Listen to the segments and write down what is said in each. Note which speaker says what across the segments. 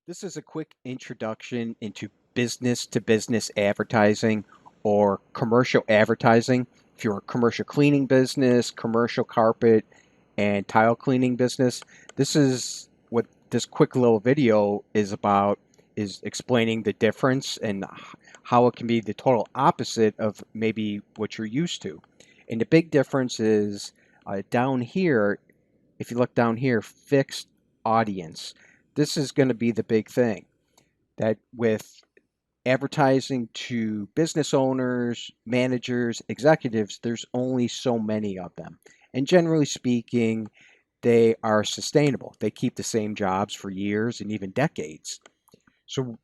Speaker 1: This is a quick introduction into business to business advertising or commercial advertising. If you're a commercial cleaning business, commercial carpet and tile cleaning business, this is what this quick little video is about, is explaining the difference and how it can be the total opposite of maybe what you're used to. And the big difference is down here, if you look down here, fixed audience. This is going to be the big thing that with advertising to business owners, managers, executives, there's only so many of them. And generally speaking, they are sustainable. They keep the same jobs for years and even decades. So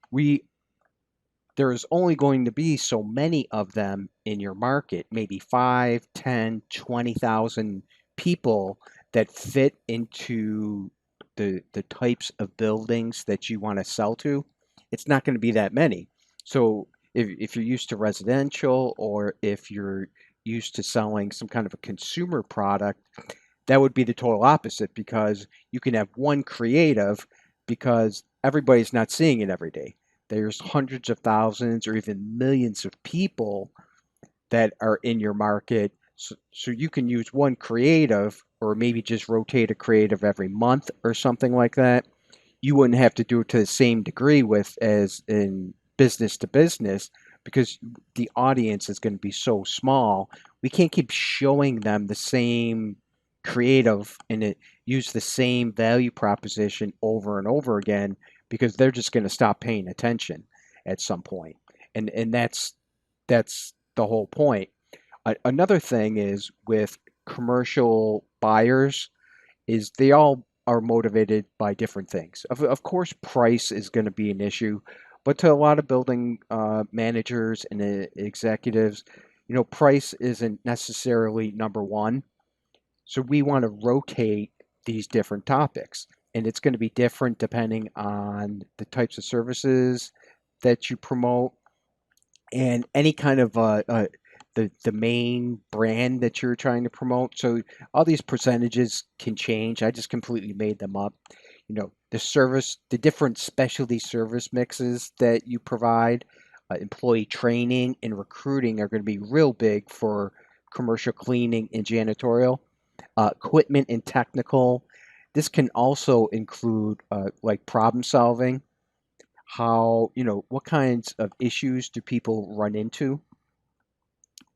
Speaker 1: there is only going to be so many of them in your market, maybe 5, 10, 20,000 people that fit into the types of buildings that you want to sell to. It's not going to be that many. So if you're used to residential or if you're used to selling some kind of a consumer product, that would be the total opposite because you can have one creative because everybody's not seeing it every day. There's hundreds of thousands or even millions of people that are in your market. So you can use one creative or maybe just rotate a creative every month or something like that. You wouldn't have to do it to the same degree with as in business to business because the audience is going to be so small. We can't keep showing them the same creative and use the same value proposition over and over again because they're just going to stop paying attention at some point. And that's the whole point. Another thing is with commercial buyers is they all are motivated by different things. Of course, price is going to be an issue, but to a lot of building managers and executives, price isn't necessarily number one. So we want to rotate these different topics, and it's going to be different depending on the types of services that you promote and any kind of the main brand that you're trying to promote. So all these percentages can change. I just completely made them up. The service, the different specialty service mixes that you provide, employee training and recruiting are going to be real big for commercial cleaning and janitorial, equipment and technical. This can also include like problem solving, how, what kinds of issues do people run into,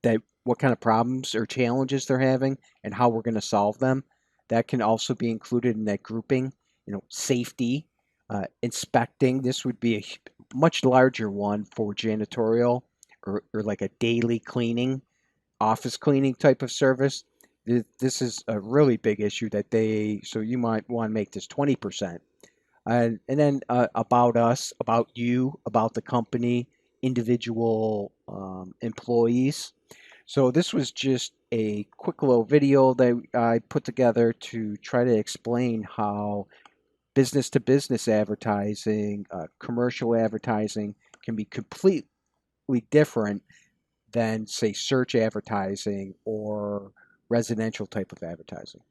Speaker 1: that what kind of problems or challenges they're having and how we're going to solve them. That can also be included in that grouping. Safety, inspecting. This would be a much larger one for janitorial or like a daily cleaning, office cleaning type of service. This is a really big issue so you might want to make this 20%. And then about us, about you, about the company, individual employees. So this was just a quick little video that I put together to try to explain how business to business advertising, commercial advertising can be completely different than, say, search advertising or residential type of advertising.